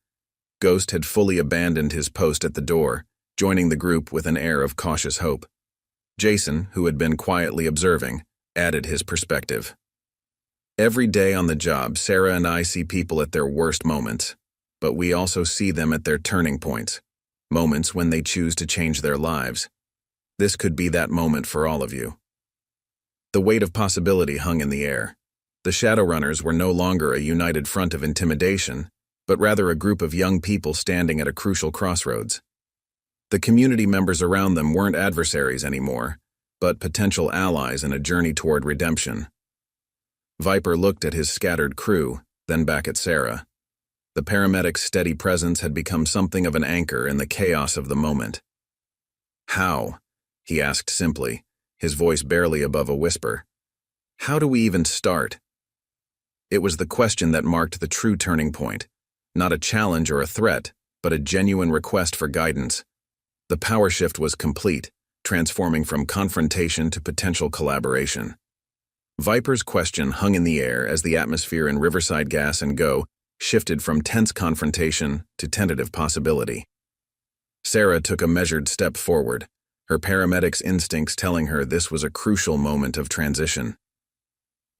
Ghost had fully abandoned his post at the door, joining the group with an air of cautious hope. Jason, who had been quietly observing, added his perspective. Every day on the job, Sarah and I see people at their worst moments, but we also see them at their turning points, moments when they choose to change their lives. This could be that moment for all of you. The weight of possibility hung in the air. The Shadowrunners were no longer a united front of intimidation, but rather a group of young people standing at a crucial crossroads. The community members around them weren't adversaries anymore, but potential allies in a journey toward redemption. Viper looked at his scattered crew, then back at Sarah. The paramedic's steady presence had become something of an anchor in the chaos of the moment. How? He asked simply, his voice barely above a whisper. How do we even start? It was the question that marked the true turning point, not a challenge or a threat, but a genuine request for guidance. The power shift was complete, transforming from confrontation to potential collaboration. Viper's question hung in the air as the atmosphere in Riverside Gas Go shifted from tense confrontation to tentative possibility. Sarah took a measured step forward, her paramedic's instincts telling her this was a crucial moment of transition.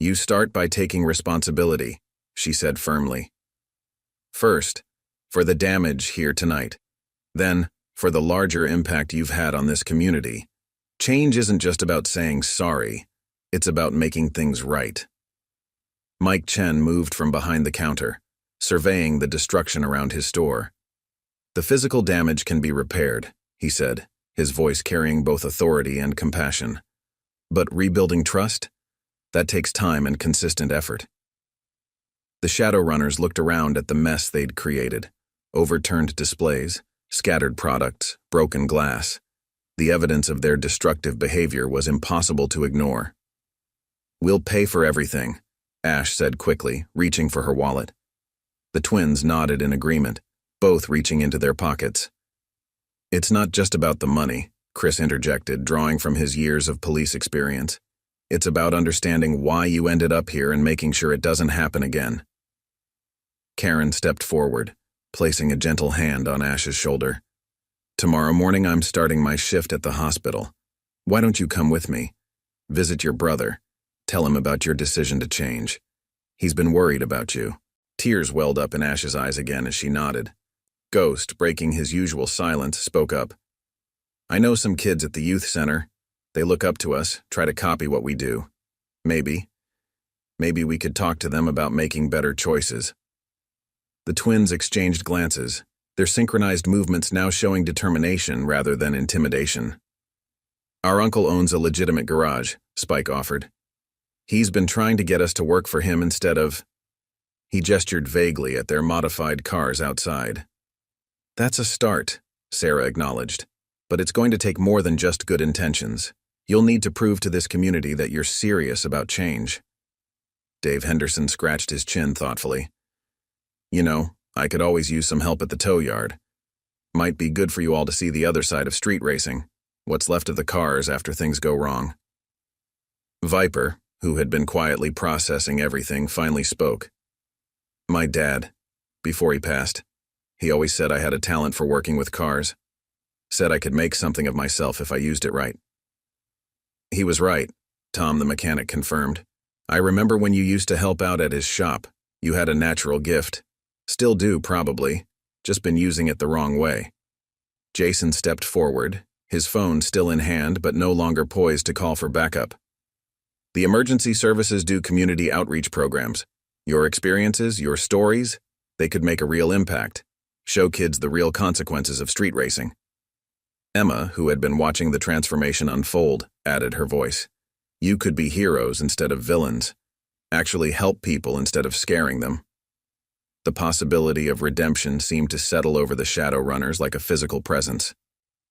You start by taking responsibility, she said firmly. First, for the damage here tonight. Then, for the larger impact you've had on this community. Change isn't just about saying sorry, it's about making things right. Mike Chen moved from behind the counter, surveying the destruction around his store. The physical damage can be repaired, he said, his voice carrying both authority and compassion. But rebuilding trust? That takes time and consistent effort. The Shadowrunners looked around at the mess they'd created, overturned displays, scattered products, broken glass. The evidence of their destructive behavior was impossible to ignore. We'll pay for everything, Ash said quickly, reaching for her wallet. The twins nodded in agreement, both reaching into their pockets. It's not just about the money, Chris interjected, drawing from his years of police experience. It's about understanding why you ended up here and making sure it doesn't happen again. Karen stepped forward, placing a gentle hand on Ash's shoulder. Tomorrow morning I'm starting my shift at the hospital. Why don't you come with me? Visit your brother. Tell him about your decision to change. He's been worried about you. Tears welled up in Ash's eyes again as she nodded. Ghost, breaking his usual silence, spoke up. I know some kids at the youth center. They look up to us, try to copy what we do. Maybe we could talk to them about making better choices. The twins exchanged glances, their synchronized movements now showing determination rather than intimidation. Our uncle owns a legitimate garage, Spike offered. He's been trying to get us to work for him instead of... He gestured vaguely at their modified cars outside. That's a start, Sarah acknowledged. But it's going to take more than just good intentions. You'll need to prove to this community that you're serious about change. Dave Henderson scratched his chin thoughtfully. You know, I could always use some help at the tow yard. Might be good for you all to see the other side of street racing, what's left of the cars after things go wrong. Viper, who had been quietly processing everything, finally spoke. My dad, before he passed, he always said I had a talent for working with cars. Said I could make something of myself if I used it right. He was right, Tom the mechanic confirmed. I remember when you used to help out at his shop. You had a natural gift. Still do, probably. Just been using it the wrong way. Jason stepped forward, his phone still in hand but no longer poised to call for backup. The emergency services do community outreach programs. Your experiences, your stories, they could make a real impact. Show kids the real consequences of street racing. Emma, who had been watching the transformation unfold, added her voice. You could be heroes instead of villains. Actually help people instead of scaring them. The possibility of redemption seemed to settle over the Shadowrunners like a physical presence.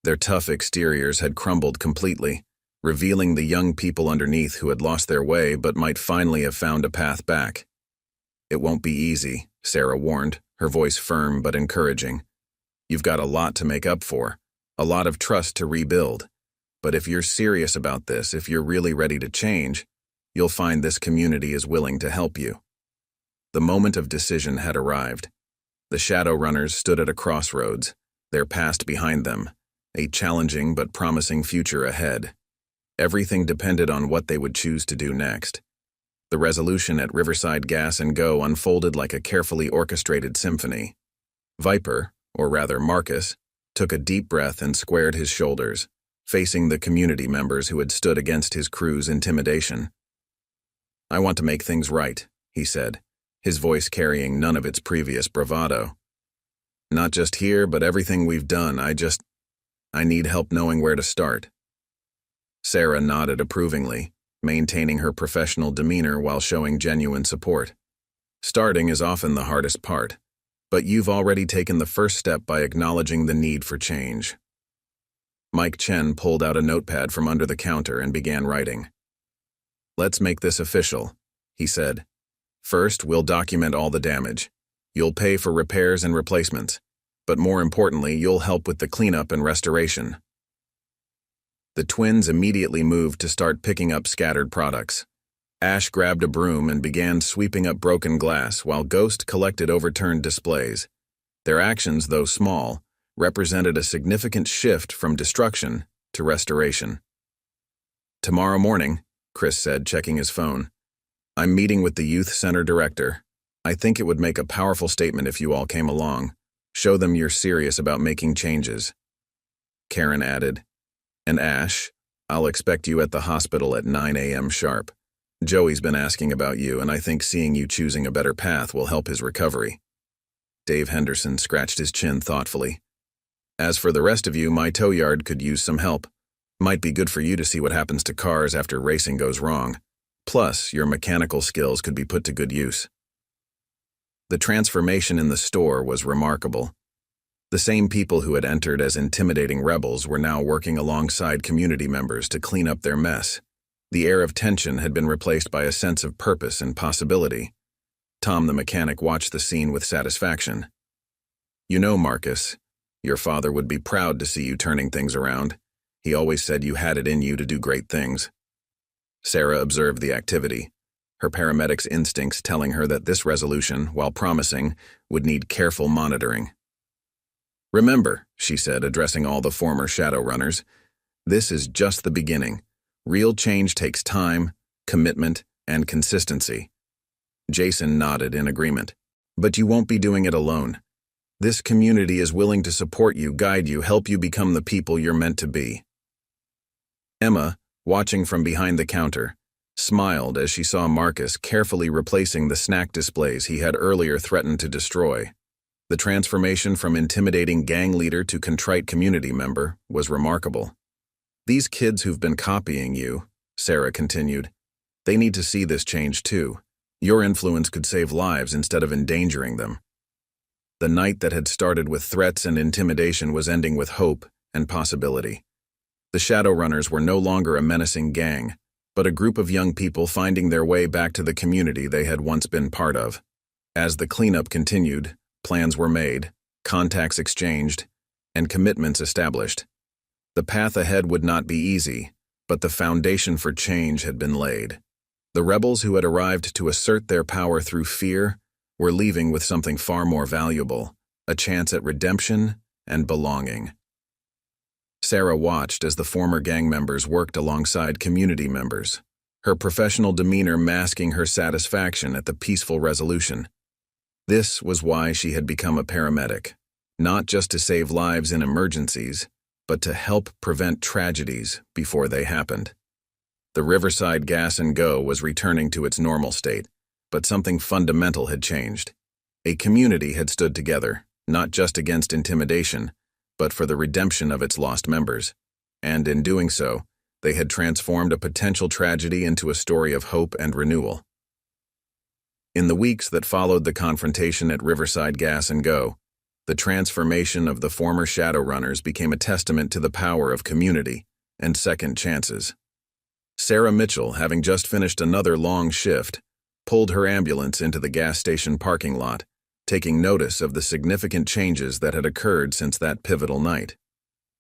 Their tough exteriors had crumbled completely, revealing the young people underneath who had lost their way but might finally have found a path back. It won't be easy, Sarah warned, her voice firm but encouraging. You've got a lot to make up for, a lot of trust to rebuild. But if you're serious about this, if you're really ready to change, you'll find this community is willing to help you. The moment of decision had arrived. The Shadowrunners stood at a crossroads, their past behind them, a challenging but promising future ahead. Everything depended on what they would choose to do next. The resolution at Riverside Gas Go unfolded like a carefully orchestrated symphony. Viper, or rather Marcus, took a deep breath and squared his shoulders, facing the community members who had stood against his crew's intimidation. I want to make things right, he said, his voice carrying none of its previous bravado. Not just here, but everything we've done, I need help knowing where to start. Sarah nodded approvingly, maintaining her professional demeanor while showing genuine support. Starting is often the hardest part, but you've already taken the first step by acknowledging the need for change. Chen pulled out a notepad from under the counter and began writing. Let's make this official, he said. First, we'll document all the damage. You'll pay for repairs and replacements, but more importantly, you'll help with the cleanup and restoration. The twins immediately moved to start picking up scattered products. Ash grabbed a broom and began sweeping up broken glass while Ghost collected overturned displays. Their actions, though small, represented a significant shift from destruction to restoration. Tomorrow morning, Chris said, checking his phone, I'm meeting with the youth center director. I think it would make a powerful statement if you all came along. Show them you're serious about making changes. Karen added, and Ash, I'll expect you at the hospital at 9 a.m. sharp. Joey's been asking about you, and I think seeing you choosing a better path will help his recovery. Dave Henderson scratched his chin thoughtfully. As for the rest of you, my tow yard could use some help. Might be good for you to see what happens to cars after racing goes wrong. Plus, your mechanical skills could be put to good use. The transformation in the store was remarkable. The same people who had entered as intimidating rebels were now working alongside community members to clean up their mess. The air of tension had been replaced by a sense of purpose and possibility. Tom the mechanic watched the scene with satisfaction. You know, Marcus, Your father would be proud to see you turning things around. He always said you had it in you to do great things." Sarah observed the activity, her paramedic's instincts telling her that this resolution, while promising, would need careful monitoring. "Remember," she said, addressing all the former Shadowrunners, "this is just the beginning. Real change takes time, commitment, and consistency." Jason nodded in agreement. "But you won't be doing it alone. This community is willing to support you, guide you, help you become the people you're meant to be." Emma, watching from behind the counter, smiled as she saw Marcus carefully replacing the snack displays he had earlier threatened to destroy. The transformation from intimidating gang leader to contrite community member was remarkable. "These kids who've been copying you," Sarah continued, "they need to see this change too. Your influence could save lives instead of endangering them." The night that had started with threats and intimidation was ending with hope and possibility. The Shadowrunners were no longer a menacing gang, but a group of young people finding their way back to the community they had once been part of. As the cleanup continued, plans were made, contacts exchanged, and commitments established. The path ahead would not be easy, but the foundation for change had been laid. The rebels who had arrived to assert their power through fear were leaving with something far more valuable, a chance at redemption and belonging. Sarah watched as the former gang members worked alongside community members, her professional demeanor masking her satisfaction at the peaceful resolution. This was why she had become a paramedic, not just to save lives in emergencies, but to help prevent tragedies before they happened. The Riverside Gas Go was returning to its normal state, but something fundamental had changed. A community had stood together, not just against intimidation, but for the redemption of its lost members. And in doing so, they had transformed a potential tragedy into a story of hope and renewal. In the weeks that followed the confrontation at Riverside Gas Go, the transformation of the former Shadowrunners became a testament to the power of community and second chances. Sarah Mitchell, having just finished another long shift, pulled her ambulance into the gas station parking lot, taking notice of the significant changes that had occurred since that pivotal night.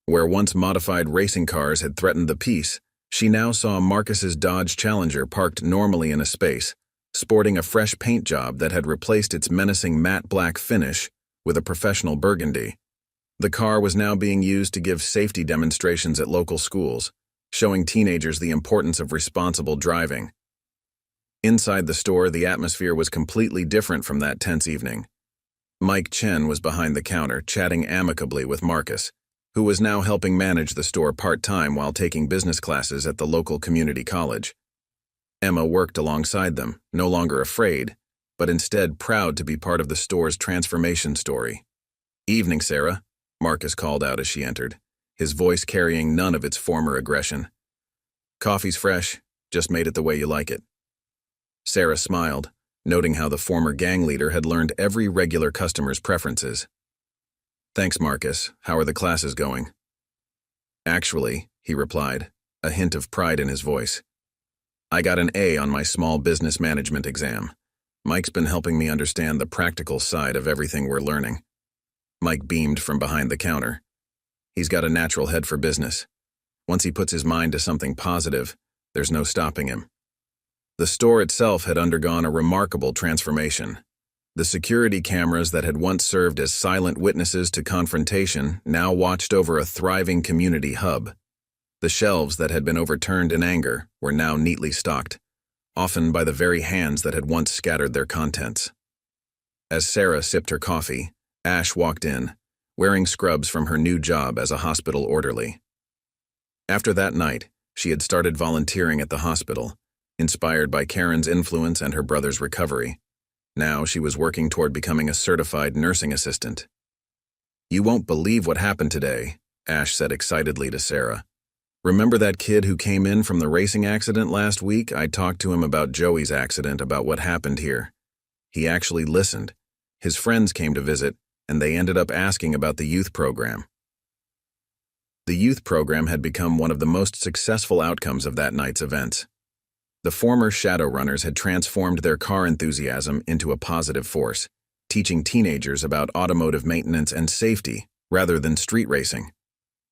Where once modified racing cars had threatened the peace, she now saw Marcus's Dodge Challenger parked normally in a space, sporting a fresh paint job that had replaced its menacing matte black finish with a professional burgundy. The car was now being used to give safety demonstrations at local schools, showing teenagers the importance of responsible driving. Inside the store, the atmosphere was completely different from that tense evening. Chen was behind the counter, chatting amicably with Marcus, who was now helping manage the store part-time while taking business classes at the local community college. Emma worked alongside them, no longer afraid, but instead proud to be part of the store's transformation story. "Evening, Sarah," Marcus called out as she entered, his voice carrying none of its former aggression. "Coffee's fresh, just made it the way you like it." Sarah smiled, noting how the former gang leader had learned every regular customer's preferences. "Thanks, Marcus. How are the classes going?" "Actually," he replied, a hint of pride in his voice, "I got an A on my small business management exam. Mike's been helping me understand the practical side of everything we're learning." Mike beamed from behind the counter. He's got a natural head for business. Once he puts his mind to something positive, there's no stopping him. The store itself had undergone a remarkable transformation. The security cameras that had once served as silent witnesses to confrontation now watched over a thriving community hub. The shelves that had been overturned in anger were now neatly stocked, often by the very hands that had once scattered their contents. As Sarah sipped her coffee, Ash walked in, wearing scrubs from her new job as a hospital orderly. After that night, she had started volunteering at the hospital, inspired by Karen's influence and her brother's recovery. Now she was working toward becoming a certified nursing assistant. "You won't believe what happened today," Ash said excitedly to Sarah. "Remember that kid who came in from the racing accident last week? I talked to him about Joey's accident, about what happened here. He actually listened. His friends came to visit, and they ended up asking about the youth program." The youth program had become one of the most successful outcomes of that night's events. The former Shadowrunners had transformed their car enthusiasm into a positive force, teaching teenagers about automotive maintenance and safety rather than street racing.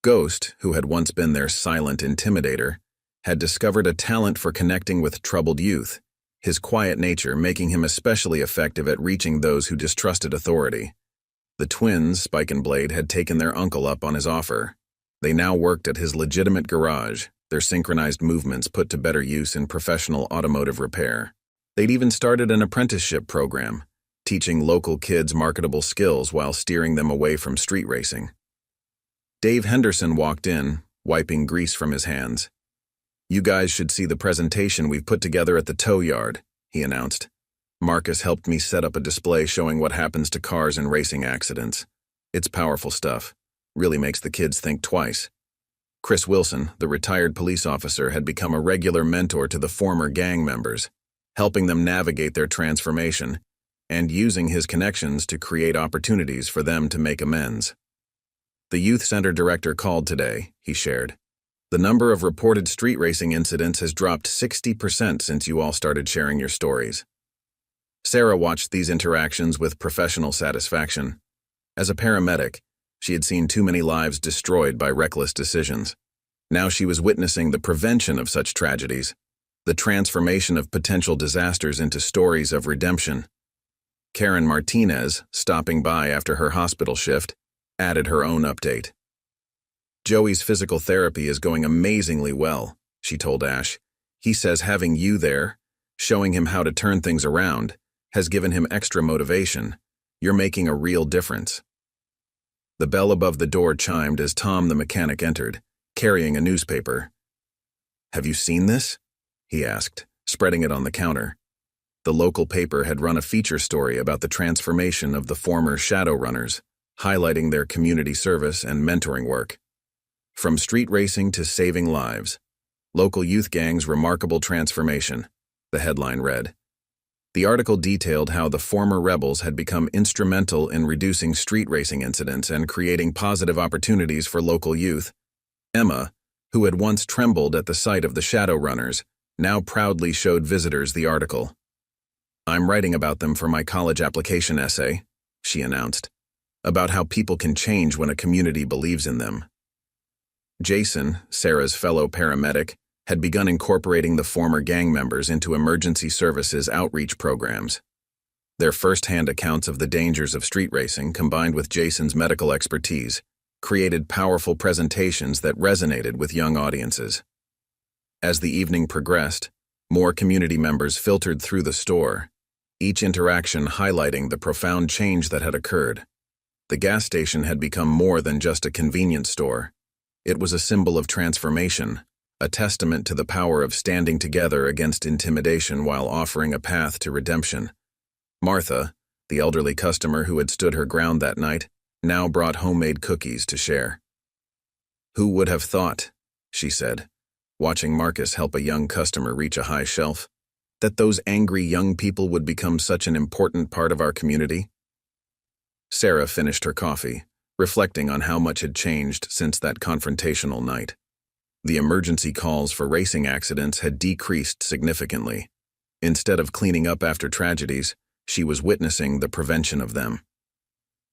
Ghost, who had once been their silent intimidator, had discovered a talent for connecting with troubled youth, his quiet nature making him especially effective at reaching those who distrusted authority. The twins, Spike and Blade, had taken their uncle up on his offer. They now worked at his legitimate garage, their synchronized movements put to better use in professional automotive repair. They'd even started an apprenticeship program, teaching local kids marketable skills while steering them away from street racing. Dave Henderson walked in, wiping grease from his hands. "You guys should see the presentation we've put together at the tow yard," he announced. "Marcus helped me set up a display showing what happens to cars in racing accidents. It's powerful stuff. Really makes the kids think twice." Chris Wilson, the retired police officer, had become a regular mentor to the former gang members, helping them navigate their transformation and using his connections to create opportunities for them to make amends. "The youth center director called today," he shared. "The number of reported street racing incidents has dropped 60% since you all started sharing your stories." Sarah watched these interactions with professional satisfaction. As a paramedic, she had seen too many lives destroyed by reckless decisions. Now she was witnessing the prevention of such tragedies, the transformation of potential disasters into stories of redemption. Karen Martinez, stopping by after her hospital shift, added her own update. "Joey's physical therapy is going amazingly well," she told Ash. "He says having you there, showing him how to turn things around, has given him extra motivation. You're making a real difference." The bell above the door chimed as Tom the mechanic entered, carrying a newspaper. "Have you seen this?" he asked, spreading it on the counter. The local paper had run a feature story about the transformation of the former Shadow Runners, highlighting their community service and mentoring work. "From street racing to saving lives. Local youth gang's remarkable transformation," the headline read. The article detailed how the former rebels had become instrumental in reducing street racing incidents and creating positive opportunities for local youth. Emma, who had once trembled at the sight of the Shadow Runners, now proudly showed visitors the article. "I'm writing about them for my college application essay," she announced, "about how people can change when a community believes in them." Jason, Sarah's fellow paramedic, had begun incorporating the former gang members into emergency services outreach programs. Their first-hand accounts of the dangers of street racing, combined with Jason's medical expertise, created powerful presentations that resonated with young audiences. As the evening progressed, more community members filtered through the store, each interaction highlighting the profound change that had occurred. The gas station had become more than just a convenience store. It was a symbol of transformation, a testament to the power of standing together against intimidation while offering a path to redemption. Martha, the elderly customer who had stood her ground that night, now brought homemade cookies to share. "Who would have thought," she said, watching Marcus help a young customer reach a high shelf, "that those angry young people would become such an important part of our community?" Sarah finished her coffee, reflecting on how much had changed since that confrontational night. The emergency calls for racing accidents had decreased significantly. Instead of cleaning up after tragedies, she was witnessing the prevention of them.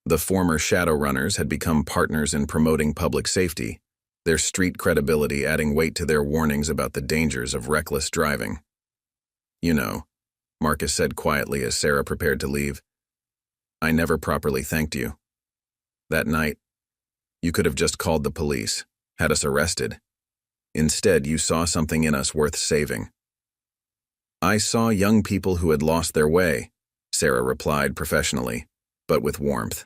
The former Shadow Runners had become partners in promoting public safety, their street credibility adding weight to their warnings about the dangers of reckless driving. "You know," Marcus said quietly as Sarah prepared to leave, "I never properly thanked you. That night, you could have just called the police, had us arrested. Instead, you saw something in us worth saving." "I saw young people who had lost their way," Sarah replied professionally, but with warmth.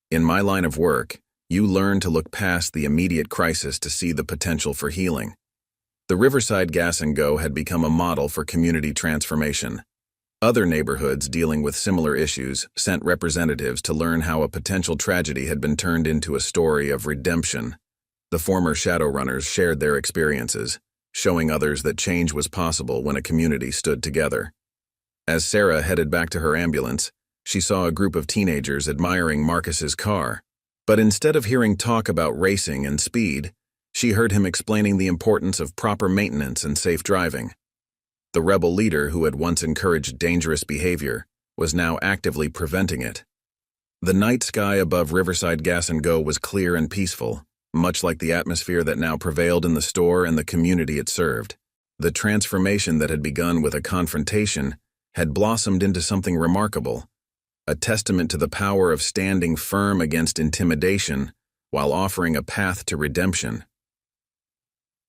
"In my line of work, you learn to look past the immediate crisis to see the potential for healing." The Riverside Gas Go had become a model for community transformation. Other neighborhoods dealing with similar issues sent representatives to learn how a potential tragedy had been turned into a story of redemption. The former Shadow Runners shared their experiences, showing others that change was possible when a community stood together. As Sarah headed back to her ambulance, she saw a group of teenagers admiring Marcus's car. But instead of hearing talk about racing and speed, she heard him explaining the importance of proper maintenance and safe driving. The rebel leader who had once encouraged dangerous behavior was now actively preventing it. The night sky above Riverside Gas Go was clear and peaceful, much like the atmosphere that now prevailed in the store and the community it served. The transformation that had begun with a confrontation had blossomed into something remarkable, a testament to the power of standing firm against intimidation while offering a path to redemption.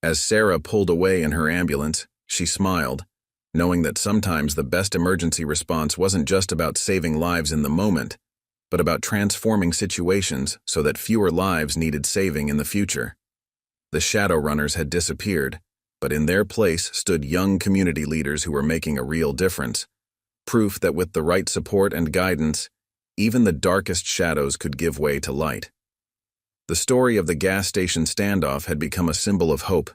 As Sarah pulled away in her ambulance, she smiled, knowing that sometimes the best emergency response wasn't just about saving lives in the moment, but about transforming situations so that fewer lives needed saving in the future. The shadow runners had disappeared, but in their place stood young community leaders who were making a real difference, proof that with the right support and guidance, even the darkest shadows could give way to light. The story of the gas station standoff had become a symbol of hope,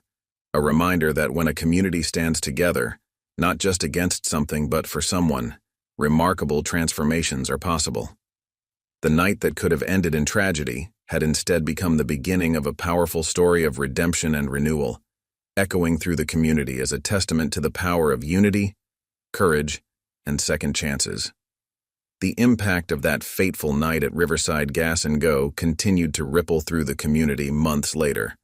a reminder that when a community stands together, not just against something but for someone, remarkable transformations are possible. The night that could have ended in tragedy had instead become the beginning of a powerful story of redemption and renewal, echoing through the community as a testament to the power of unity, courage, and second chances. The impact of that fateful night at Riverside Gas Go continued to ripple through the community months later.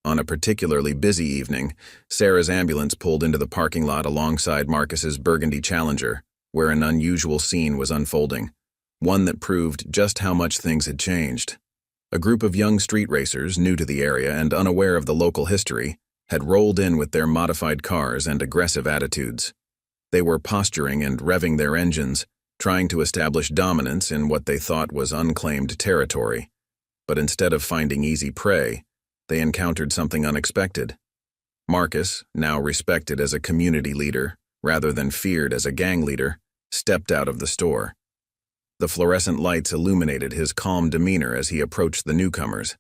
On a particularly busy evening, Sarah's ambulance pulled into the parking lot alongside Marcus's burgundy Challenger, where an unusual scene was unfolding, one that proved just how much things had changed. A group of young street racers, new to the area and unaware of the local history, had rolled in with their modified cars and aggressive attitudes. They were posturing and revving their engines, trying to establish dominance in what they thought was unclaimed territory. But instead of finding easy prey, they encountered something unexpected. Marcus, now respected as a community leader, rather than feared as a gang leader, stepped out of the store. The fluorescent lights illuminated his calm demeanor as he approached the newcomers.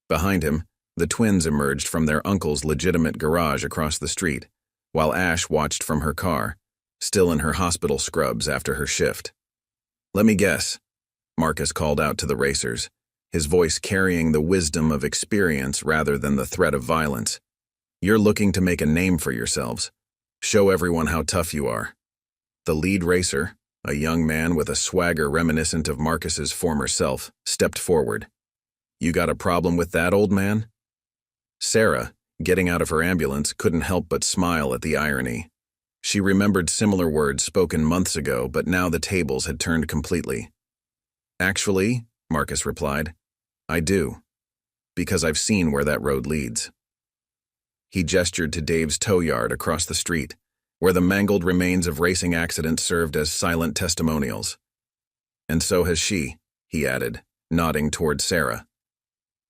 Behind him, the twins emerged from their uncle's legitimate garage across the street, while Ash watched from her car, still in her hospital scrubs after her shift. "Let me guess," Marcus called out to the racers, his voice carrying the wisdom of experience rather than the threat of violence. "You're looking to make a name for yourselves. Show everyone how tough you are." The lead racer, a young man with a swagger reminiscent of Marcus's former self, stepped forward. "You got a problem with that, old man?" Sarah, getting out of her ambulance, couldn't help but smile at the irony. She remembered similar words spoken months ago, but now the tables had turned completely. "Actually," Marcus replied, "I do. Because I've seen where that road leads." He gestured to Dave's tow yard across the street, where the mangled remains of racing accidents served as silent testimonials. "And so has she," he added, nodding toward Sarah.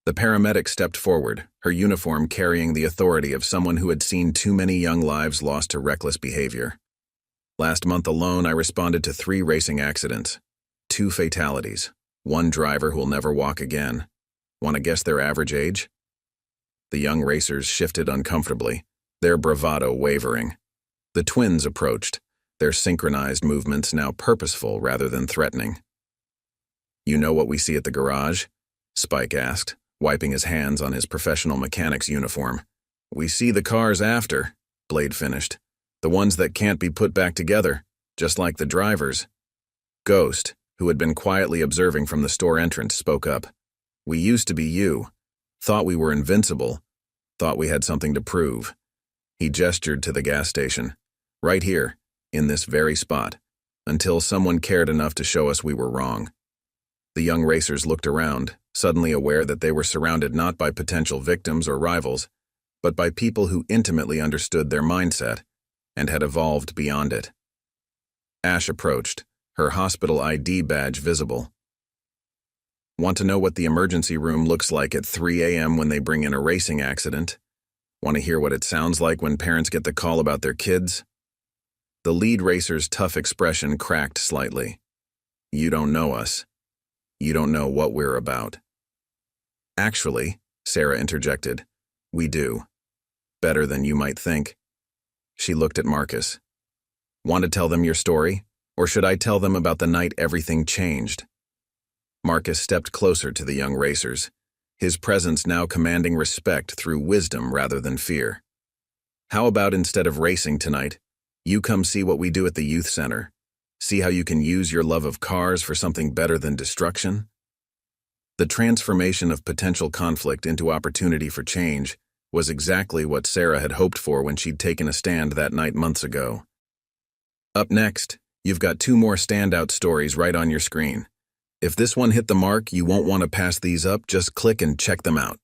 The paramedic stepped forward, her uniform carrying the authority of someone who had seen too many young lives lost to reckless behavior. "Last month alone, I responded to 3 racing accidents, 2 fatalities, 1 driver who'll never walk again. Want to guess their average age?" The young racers shifted uncomfortably, their bravado wavering. The twins approached, their synchronized movements now purposeful rather than threatening. "You know what we see at the garage?" Spike asked, wiping his hands on his professional mechanic's uniform. "We see the cars after," Blade finished. "The ones that can't be put back together, just like the drivers." Ghost, who had been quietly observing from the store entrance, spoke up. "We used to be you. Thought we were invincible. Thought we had something to prove." He gestured to the gas station. "Right here, in this very spot, until someone cared enough to show us we were wrong." The young racers looked around, suddenly aware that they were surrounded not by potential victims or rivals, but by people who intimately understood their mindset and had evolved beyond it. Ash approached, her hospital ID badge visible. "Want to know what the emergency room looks like at 3 a.m. when they bring in a racing accident? Want to hear what it sounds like when parents get the call about their kids?" The lead racer's tough expression cracked slightly. "You don't know us. You don't know what we're about." "Actually," Sarah interjected, "we do. Better than you might think." She looked at Marcus. "Want to tell them your story, or should I tell them about the night everything changed?" Marcus stepped closer to the young racers, his presence now commanding respect through wisdom rather than fear. "How about instead of racing tonight, you come see what we do at the youth center? See how you can use your love of cars for something better than destruction? The transformation of potential conflict into opportunity for change was exactly what Sarah had hoped for when she'd taken a stand that night months ago. Up next, you've got 2 more standout stories right on your screen. If this one hit the mark, you won't want to pass these up, just click and check them out.